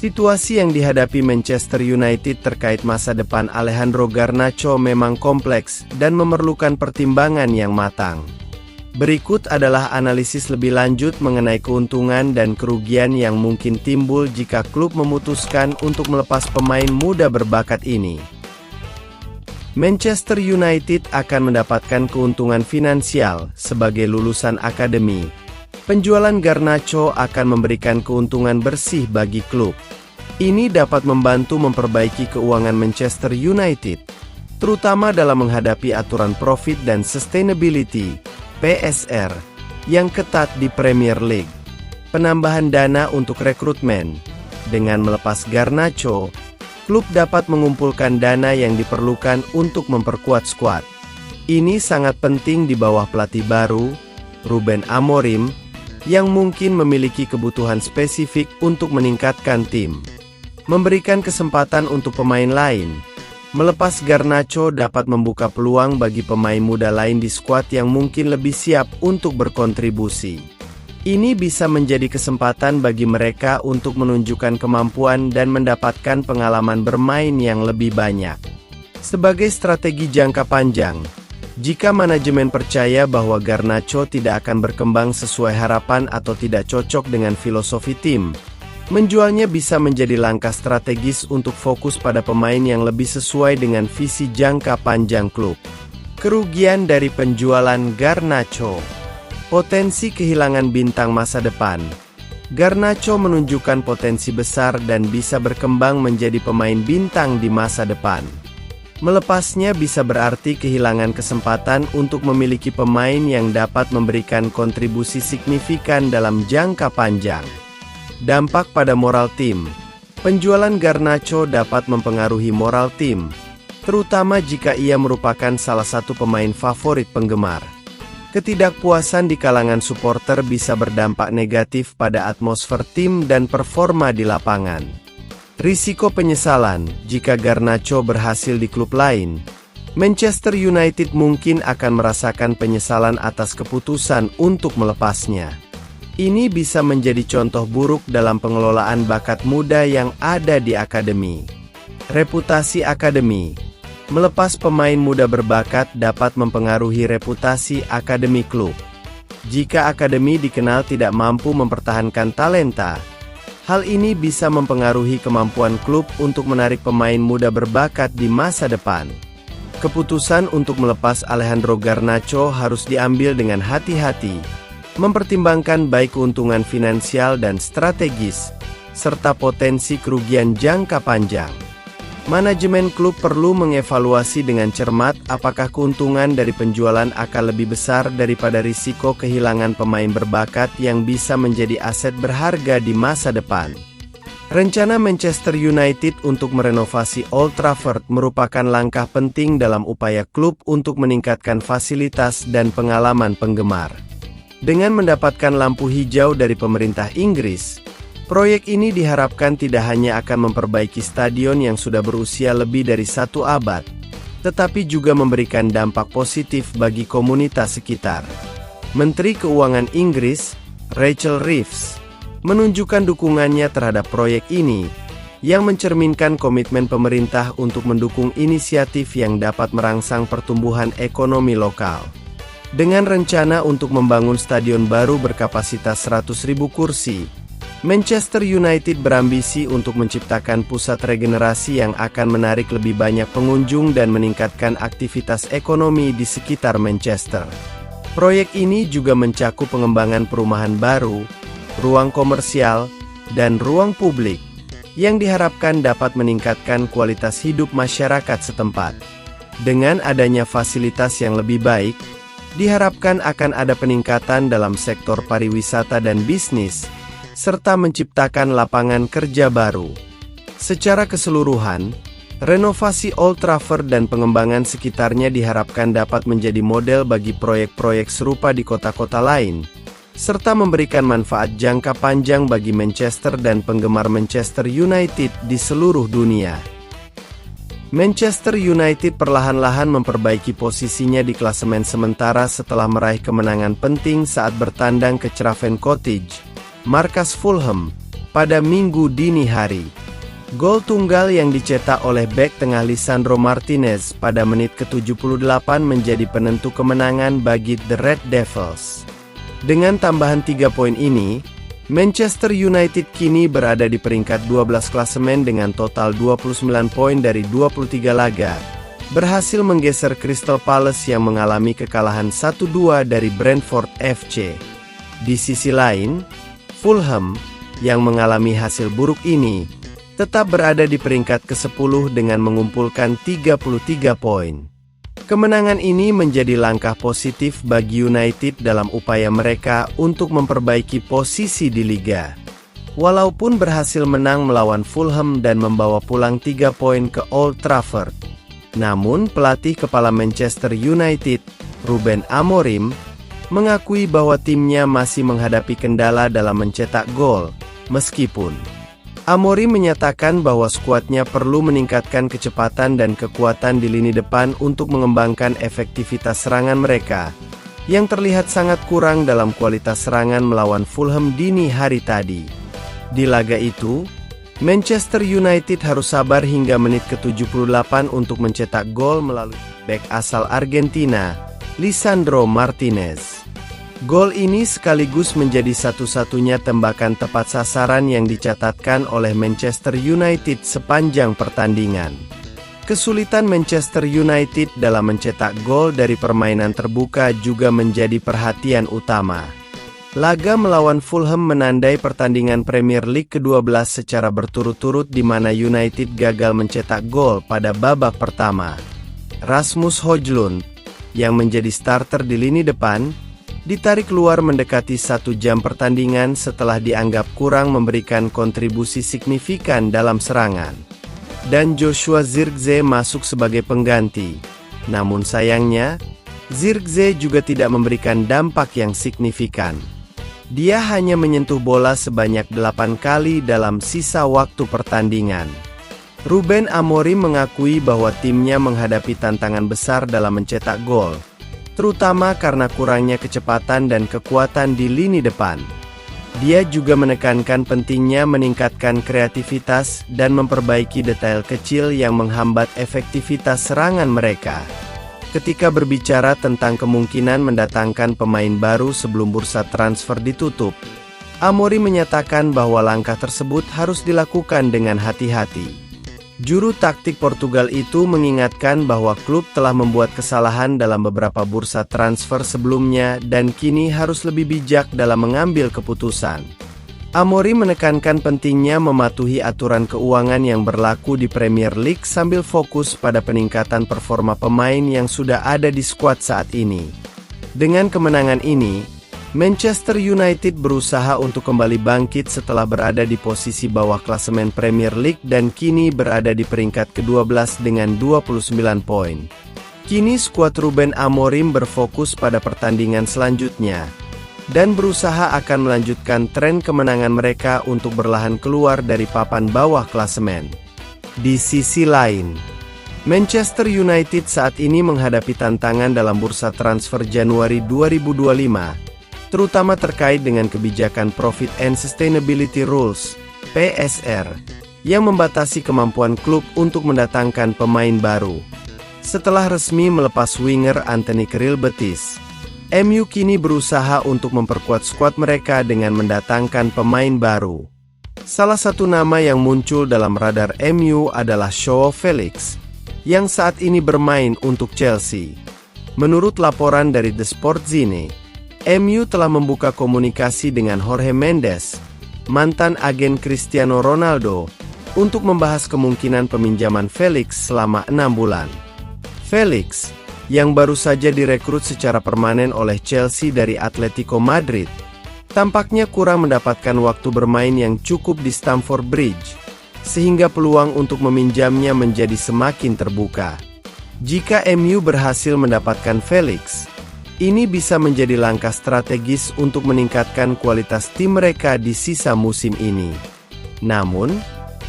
Situasi yang dihadapi Manchester United terkait masa depan Alejandro Garnacho memang kompleks dan memerlukan pertimbangan yang matang. Berikut adalah analisis lebih lanjut mengenai keuntungan dan kerugian yang mungkin timbul jika klub memutuskan untuk melepas pemain muda berbakat ini. Manchester United akan mendapatkan keuntungan finansial sebagai lulusan akademi. Penjualan Garnacho akan memberikan keuntungan bersih bagi klub. Ini dapat membantu memperbaiki keuangan Manchester United, terutama dalam menghadapi aturan Profit dan Sustainability (PSR) yang ketat di Premier League. Penambahan dana untuk rekrutmen. Dengan melepas Garnacho, klub dapat mengumpulkan dana yang diperlukan untuk memperkuat skuad. Ini sangat penting di bawah pelatih baru, Ruben Amorim, yang mungkin memiliki kebutuhan spesifik untuk meningkatkan tim. Memberikan kesempatan untuk pemain lain. Melepas Garnacho dapat membuka peluang bagi pemain muda lain di skuad yang mungkin lebih siap untuk berkontribusi. Ini bisa menjadi kesempatan bagi mereka untuk menunjukkan kemampuan dan mendapatkan pengalaman bermain yang lebih banyak. Sebagai strategi jangka panjang, jika manajemen percaya bahwa Garnacho tidak akan berkembang sesuai harapan atau tidak cocok dengan filosofi tim, menjualnya bisa menjadi langkah strategis untuk fokus pada pemain yang lebih sesuai dengan visi jangka panjang klub. Kerugian dari penjualan Garnacho. Potensi kehilangan bintang masa depan. Garnacho menunjukkan potensi besar dan bisa berkembang menjadi pemain bintang di masa depan. Melepasnya bisa berarti kehilangan kesempatan untuk memiliki pemain yang dapat memberikan kontribusi signifikan dalam jangka panjang. Dampak pada moral tim. Penjualan Garnacho dapat mempengaruhi moral tim, terutama jika ia merupakan salah satu pemain favorit penggemar. Ketidakpuasan di kalangan supporter bisa berdampak negatif pada atmosfer tim dan performa di lapangan. Risiko penyesalan. Jika Garnacho berhasil di klub lain, Manchester United mungkin akan merasakan penyesalan atas keputusan untuk melepasnya. Ini bisa menjadi contoh buruk dalam pengelolaan bakat muda yang ada di akademi. Reputasi akademi. Melepas pemain muda berbakat dapat mempengaruhi reputasi akademi klub. Jika akademi dikenal tidak mampu mempertahankan talenta, hal ini bisa mempengaruhi kemampuan klub untuk menarik pemain muda berbakat di masa depan. Keputusan untuk melepas Alejandro Garnacho harus diambil dengan hati-hati, mempertimbangkan baik keuntungan finansial dan strategis, serta potensi kerugian jangka panjang. Manajemen klub perlu mengevaluasi dengan cermat apakah keuntungan dari penjualan akan lebih besar daripada risiko kehilangan pemain berbakat yang bisa menjadi aset berharga di masa depan. Rencana Manchester United untuk merenovasi Old Trafford merupakan langkah penting dalam upaya klub untuk meningkatkan fasilitas dan pengalaman penggemar. Dengan mendapatkan lampu hijau dari pemerintah Inggris, proyek ini diharapkan tidak hanya akan memperbaiki stadion yang sudah berusia lebih dari 1 abad, tetapi juga memberikan dampak positif bagi komunitas sekitar. Menteri Keuangan Inggris, Rachel Reeves, menunjukkan dukungannya terhadap proyek ini, yang mencerminkan komitmen pemerintah untuk mendukung inisiatif yang dapat merangsang pertumbuhan ekonomi lokal. Dengan rencana untuk membangun stadion baru berkapasitas 100.000 kursi, Manchester United berambisi untuk menciptakan pusat regenerasi yang akan menarik lebih banyak pengunjung dan meningkatkan aktivitas ekonomi di sekitar Manchester. Proyek ini juga mencakup pengembangan perumahan baru, ruang komersial, dan ruang publik, yang diharapkan dapat meningkatkan kualitas hidup masyarakat setempat. Dengan adanya fasilitas yang lebih baik, diharapkan akan ada peningkatan dalam sektor pariwisata dan bisnis, serta menciptakan lapangan kerja baru. Secara keseluruhan, renovasi Old Trafford dan pengembangan sekitarnya diharapkan dapat menjadi model bagi proyek-proyek serupa di kota-kota lain, serta memberikan manfaat jangka panjang bagi Manchester dan penggemar Manchester United di seluruh dunia. Manchester United perlahan-lahan memperbaiki posisinya di klasemen sementara setelah meraih kemenangan penting saat bertandang ke Craven Cottage, markas Fulham, pada Minggu dini hari. Gol tunggal yang dicetak oleh bek tengah Lisandro Martinez pada menit ke-78 menjadi penentu kemenangan bagi The Red Devils. Dengan tambahan 3 poin ini, Manchester United kini berada di peringkat 12 klasemen dengan total 29 poin dari 23 laga, berhasil menggeser Crystal Palace yang mengalami kekalahan 1-2 dari Brentford FC. Di sisi lain, Fulham, yang mengalami hasil buruk ini, tetap berada di peringkat ke-10 dengan mengumpulkan 33 poin. Kemenangan ini menjadi langkah positif bagi United dalam upaya mereka untuk memperbaiki posisi di liga. Walaupun berhasil menang melawan Fulham dan membawa pulang 3 poin ke Old Trafford, namun pelatih kepala Manchester United, Ruben Amorim, mengakui bahwa timnya masih menghadapi kendala dalam mencetak gol, meskipun Amorim menyatakan bahwa skuadnya perlu meningkatkan kecepatan dan kekuatan di lini depan untuk mengembangkan efektivitas serangan mereka, yang terlihat sangat kurang dalam kualitas serangan melawan Fulham dini hari tadi. Di laga itu, Manchester United harus sabar hingga menit ke-78 untuk mencetak gol melalui bek asal Argentina, Lisandro Martinez. Gol ini sekaligus menjadi satu-satunya tembakan tepat sasaran yang dicatatkan oleh Manchester United sepanjang pertandingan. Kesulitan Manchester United dalam mencetak gol dari permainan terbuka juga menjadi perhatian utama. Laga melawan Fulham menandai pertandingan Premier League ke-12 secara berturut-turut di mana United gagal mencetak gol pada babak pertama. Rasmus Højlund, yang menjadi starter di lini depan, ditarik keluar mendekati 1 jam pertandingan setelah dianggap kurang memberikan kontribusi signifikan dalam serangan. Dan Joshua Zirkzee masuk sebagai pengganti. Namun sayangnya, Zirkzee juga tidak memberikan dampak yang signifikan. Dia hanya menyentuh bola sebanyak 8 kali dalam sisa waktu pertandingan. Ruben Amorim mengakui bahwa timnya menghadapi tantangan besar dalam mencetak gol, terutama karena kurangnya kecepatan dan kekuatan di lini depan. Dia juga menekankan pentingnya meningkatkan kreativitas dan memperbaiki detail kecil yang menghambat efektivitas serangan mereka. Ketika berbicara tentang kemungkinan mendatangkan pemain baru sebelum bursa transfer ditutup, Amorim menyatakan bahwa langkah tersebut harus dilakukan dengan hati-hati. Juru taktik Portugal itu mengingatkan bahwa klub telah membuat kesalahan dalam beberapa bursa transfer sebelumnya dan kini harus lebih bijak dalam mengambil keputusan. Amorim menekankan pentingnya mematuhi aturan keuangan yang berlaku di Premier League sambil fokus pada peningkatan performa pemain yang sudah ada di skuad saat ini. Dengan kemenangan ini, Manchester United berusaha untuk kembali bangkit setelah berada di posisi bawah klasemen Premier League dan kini berada di peringkat ke-12 dengan 29 poin. Kini skuad Ruben Amorim berfokus pada pertandingan selanjutnya dan berusaha akan melanjutkan tren kemenangan mereka untuk berlahan keluar dari papan bawah klasemen. Di sisi lain, Manchester United saat ini menghadapi tantangan dalam bursa transfer Januari 2025, terutama terkait dengan kebijakan Profit and Sustainability Rules, PSR, yang membatasi kemampuan klub untuk mendatangkan pemain baru. Setelah resmi melepas winger Anthony ke Real Betis, MU kini berusaha untuk memperkuat skuad mereka dengan mendatangkan pemain baru. Salah satu nama yang muncul dalam radar MU adalah Joao Felix, yang saat ini bermain untuk Chelsea. Menurut laporan dari The Sportzine, MU telah membuka komunikasi dengan Jorge Mendes, mantan agen Cristiano Ronaldo, untuk membahas kemungkinan peminjaman Felix selama 6 bulan. Felix, yang baru saja direkrut secara permanen oleh Chelsea dari Atletico Madrid, tampaknya kurang mendapatkan waktu bermain yang cukup di Stamford Bridge, sehingga peluang untuk meminjamnya menjadi semakin terbuka. Jika MU berhasil mendapatkan Felix, ini bisa menjadi langkah strategis untuk meningkatkan kualitas tim mereka di sisa musim ini. Namun,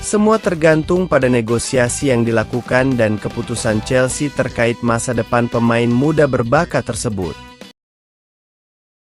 semua tergantung pada negosiasi yang dilakukan dan keputusan Chelsea terkait masa depan pemain muda berbakat tersebut.